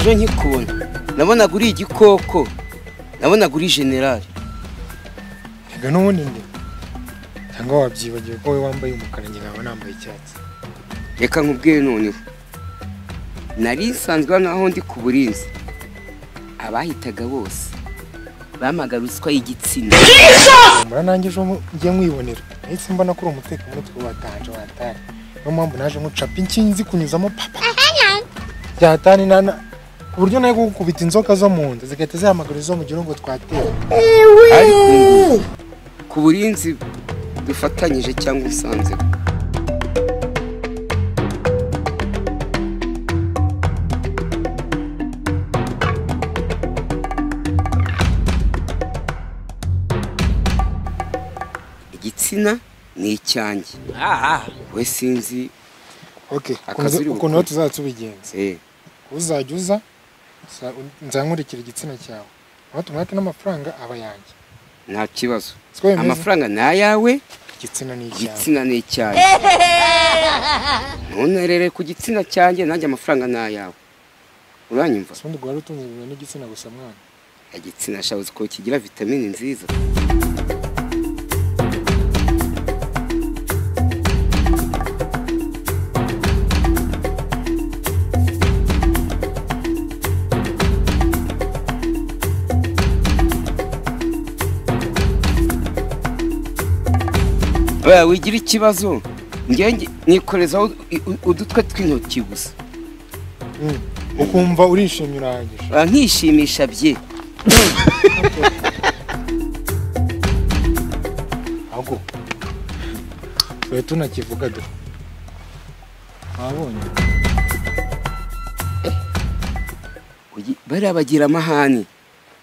ejo nkikubona nabonaga uri igikoko nabonaga uri generali ega n'ubundi nde cyangwa wabyibagiwe ko we wambaye umukara njye nkaba nambaye icyatsi reka nkubwire noneho nari nsanzwe naho ndi ku burinzi abahitaga bose bamaga ruswa y'igitsina mbona nanjye ejo ngiye mwibonera nahise mbona ko uri umutekano umutwe watanje watari niyo mpamvu naje nkucapa inkinzi kunyuzamo papa byatani nana ku buryo nayo gukubita inzoka zo mu nda zigahita zihamagara izo mu gihugu twatera ariko ku burinzi dufatanyije cyangwa usanze igitsina ni icyanjye we sinzi okay ukuntu tuzatubigenza uzajya uza nzankurikira igitsina cyawe watumwake n'amafaranga aba yanjye nta kibazo amafaranga ni ayawe igitsina ni icyanjye none rero ku gitsina cyanjye nanjye amafaranga ni ayawe uranyumva ubundi gwari utunze n'igitsina gusa mwana igitsina shabuze ko kigira vitamine nziza wigira ikibazo njye nikorezaho udutwe tw'intoki gusa ukumva urishimye urahagije nkishimisha bye ahubwo twe tunakivuga do wabonye bariya bagira amahane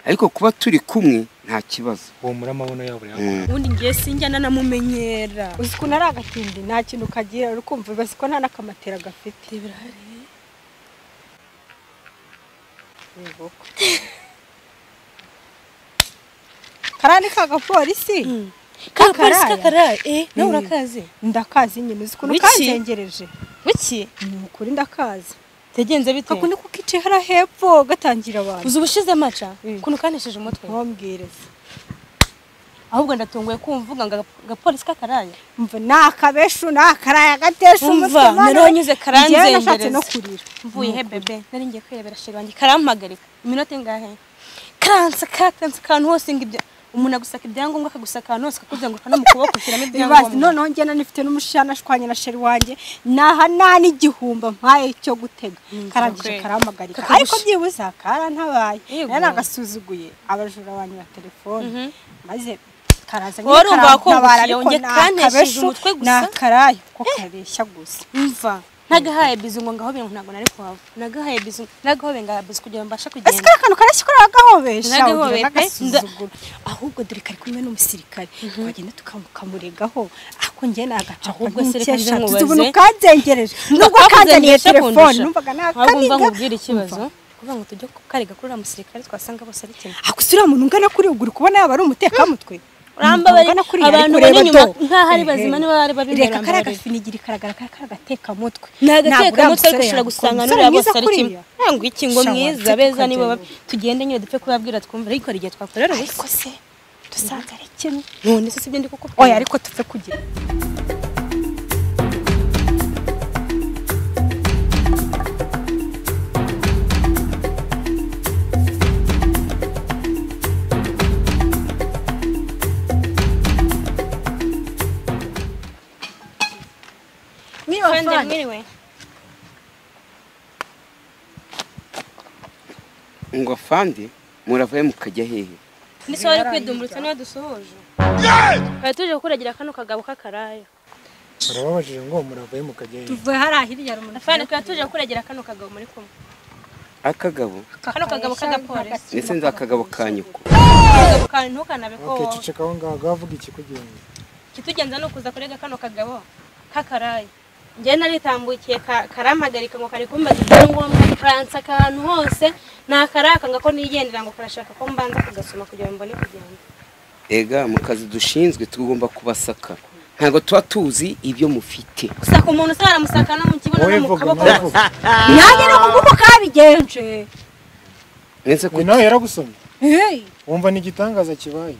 ariko kuba turi kumwe nta kibazo uwo muri amabono yabo yakora ubundi ngiye sinjyana namumenyera uzi ko nari agatindi nta kintu kagira urukumva basi ko nta n'akamatera gafite birahari karani k'agapolisi kakaraye nawe urakazi ndakazi nyine uzi ukuntu kazengereje wiki ni ukuri ndakazi tegenze bite akundi ko kice hara hepfo gatangira abantu uzi ubushize maca kuno kanesheje umutwe nkombwireze ahubwo ndatunguye kumvuga ngo gapolisi kakaraye mva nakabeshu nakaraye gatesha umutwe naronyuze karanze nashatse no kurira mvuye he bebe nari ngiye kwirebera sheri wanjye karampagarika iminota ingahe karanse kantu hose ngibyo umuntu agusaka ibyangombwa akagusaka ahantu hose akakugira ngo ukana mu kuboko ushyiramo ibyangombwa noneho njyana nifite n'umushana ashwanye na sheri wanjye naha nani igihumba mpaye cyo gutega karangije karamagarika ariko byibuza karantabaye nari nagasuzuguye abajura abantu ba telefone maze karaza ntabara ariko nakanesheje umutwe gusa nakaraye ko kareshya gusa mva nagahaye bizu ngo ngaho bintu ntago nari kuhava nagahaye bizu nagahobe ngabizu kugira mbasha kugenda ese kantu karashye kora agahobesha nagasuzugura ahubwo dore kari kumwe n'umusirikare twagenda tukamuregaho ako ngiye nagaca ahubwo serikanje mubaze tubona kazengereje nubwo kazaniye telefone numvaga nakaniga nkubwira ikibazo kuvuga ngo tujye kukariga kuri umusirikare twasanga bose ari kimwe akusura umuntu ungana kuri uguri kubona yaba ari umutekamutwe uramba bari abantu bari inyuma nka hari bazima niba bari babindera reka karaga finigiri karagara kagateka mutwe nagateka mutwe gushira gusanga nuri abo sari kimwe ngo iki ngo mwiza beza nibo tugende nyine dupfe kubabwira twumva ariko ari gihe twakorera ariko se dusanga ari kimwe none se sibyo ndi kuko oya ariko tupfe kugira Anyway. ngo fandi muravaye mukajya hehe Nise wari kwidumburutsa niyo dusohoje bari tuje kuragira kano kagabo kakaraye barababajije ngo muravaye mukajya hehe tuvuye hari ahirya rumuntu fandi twari tuje kuragira kano kagabo muri kumwe akagabo kano kagabo k'agapolisi ndetse nzakagabo kanyuko kagabo kandi ntukanabe ko okay ciceka aho ngaho gavuga iki kugenza kitugenza no kuza kurega kano kagabo kakaraye njye naritambukiye karamagarika ngo kari kumbaza ibyangombwa France akantu hose nakaraka ngako nigendera ngo karashaka ko mbanza kugasoma kugira ngo mbone kugenda ega mu kazi dushinzwe tugomba kubasaka ntago tuba tuzi ibyo mufite gusaka umuntu se baramusaka no mu kibuno no mu kaboko nanjye no kuko kabigenje nese ko nawe yaragusomye hey wumva ni igitangaza kibaye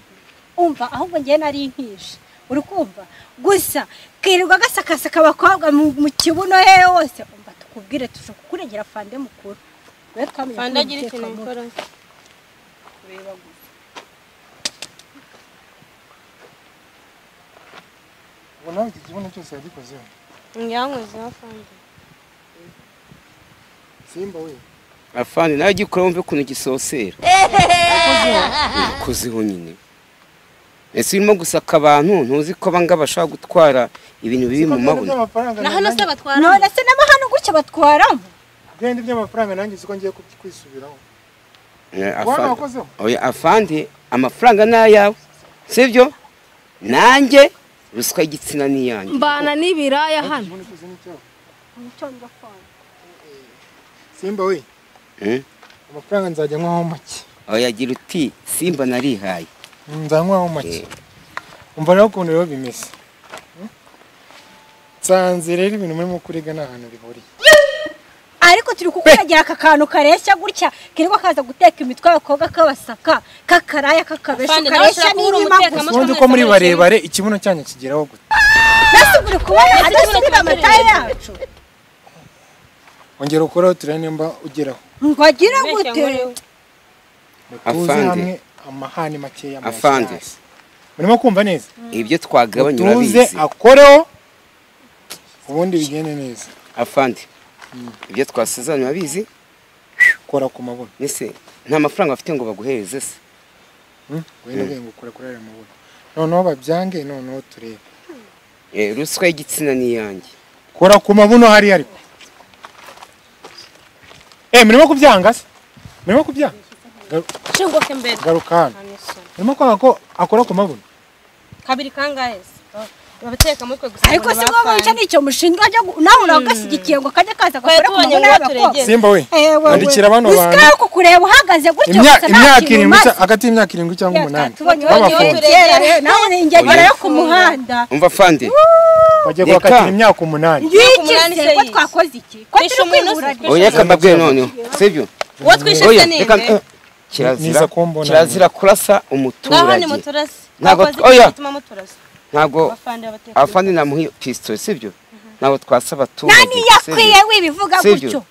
umva ahubwo ngiye nari nkishe uri kumva gusa kirirwa gasakasaka abakobwa mu kibuno he hose umva tukubwire tuje kukuregera fande mukuru we twamenye fande agira ikintu mukora kureba gusa ubona iki kibuno cyose yagikozeho ngiyankozeho fande Simba we afande nawe gikora wumve kuntu gisosera kuziho nyine ese urimo gusaka abantu ntuzi ko banga bashaka gutwara ibintu biri mu mabuno na hano se batwara none se n'amahano gutya batwaramo byende by'amafaranga nanjye siko ngiye kwisubiraho oya afande amafaranga n'ayawe sibyo nanjye ruswa y'igitsina n'iyanjye mbana n'ibiraya hano Simba we amafaranga nzajya nkwaho make oya gira uti Simba narihaye nzanywaho make umva rero ukuntu rero bimeze nsanze rero ibintu murimo kuriga nta hantu bihuriye ariko turi kukuregera aka kantu kareshya gutya kirirwa kaza guteka imitwe y'abakobwa kabasaka kakaraya kakabesha kareshya n'inyuma ubundi ko muri barebare ikibuno cyanyu kigeraho gute nasi uri kubona adasubira amataye yacu ongera ukoraho turebe nimba ugeraho ngo agire gute tuze hamwe amahane makeya afande murimo kumva neza ibyo twagabanya tuze urabizi akoreho ubundi bigende neza afande ibyo twasezeranye urabizi kora ku mabuno nese nta mafaranga bafite ngo baguhereze se wenda ngo ukora kuri aya mabuno noneho babyange noneho turebe ruswa y'igitsina n'iyanjye kora ku mabuno hari ariko murimo kubyanga se murimo kubyanga shingoke mbere garuka hano murimo kwanga ko akora ku mabuno kabiri kangahe babateka mutwe gusa ariko se ngo icyo nicyo mushinga nawe uragasigikiye ngo kajya kaza gakora ku mabuno y'abakobwa Simba we andikira bano bantu usika ko kureba uhagaze gutyo gusa imyaka 7 hagati y'imyaka 7 cyangwa 8 nawe ingegera yo ku muhanda umva afande bagiye kwakatira imyaka 8 yikise ko twakoze iki ko turi kwibura oya kambabwe none sibyo uwo twishese ninde kirazira kurasa umuturage ntabwo oya ntabwo afande namuhi pistol sibyo ntabwo twasaba abaturage nani yakwiye wibivuga gutyo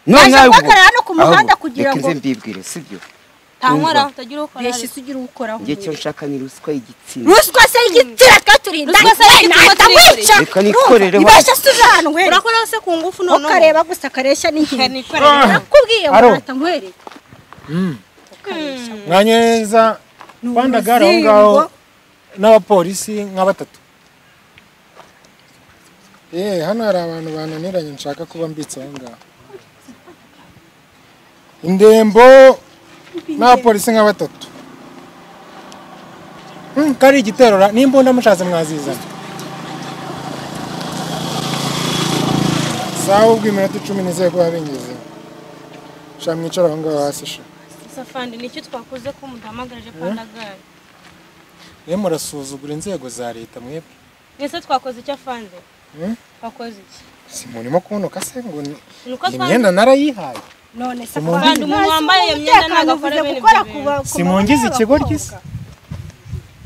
none nawe no ku muhanda kugira ngo mbibwire sibyo tankora utagira ukora yeshi sugira ukoraho ngiye cyo nshaka ni ruswa y'igitsina ruswa se y'igitsina katurinda ruswa se y'igitsina reka nikorere ibasha sujanwe urakora se ku ngufu none ukareba gusa karesha n'inkingi nakubwiye warata nkwereke mwanyeza bandagara aho ngaho n'abapolisi nka 3 hano hari abantu bananiranye nshaka kuba mbitse aho ngaho indembo n'abapolisi nka 3 kari igiterora n'imbunda mushaze mwazizana sawa ubwo iminota 10 nizeye ko babingize shamwicara aho ngaho hasi sha safandi nicyo twakoze ko mudahamagaje pandagara murasuzugura inzego za leta mwebwe nese twakoze icyo afande twakoze iki simurimo kunuka se ngo imyenda narayihaye none se kandi umuntu wambaye iyo myenda nagakora bene simungize ikigo ry'isa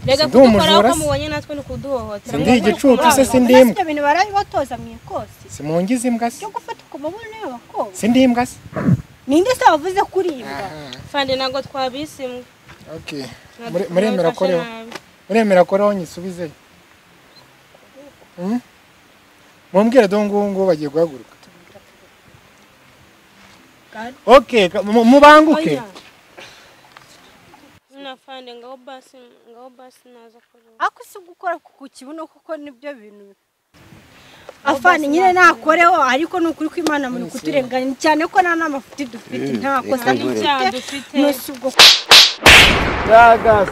rega kudukora ko mubonye natwe no kuduhohotera ndi igicucu se sindimbwa ibyo bintu barabibatoza mu ikosi simungize imbwa se cyo gufata ku mabuno y'abakobwa sindimbwa se ninde se wavuze kuri imbwa fande nago twabisimwe okay muremera koreho nyisubizeyo mumbwire dongo bagiye guhaguruka okay mubanguke nafande ngaho basi naza kuri ako se gukora ku kibuno kuko nibyo bintu afani nyine nakoreho ariko nukuri ko Imana muri kuturenganya cyane ko nta namafuti dufite nta kosa dufite n'icyaha dufite Dagas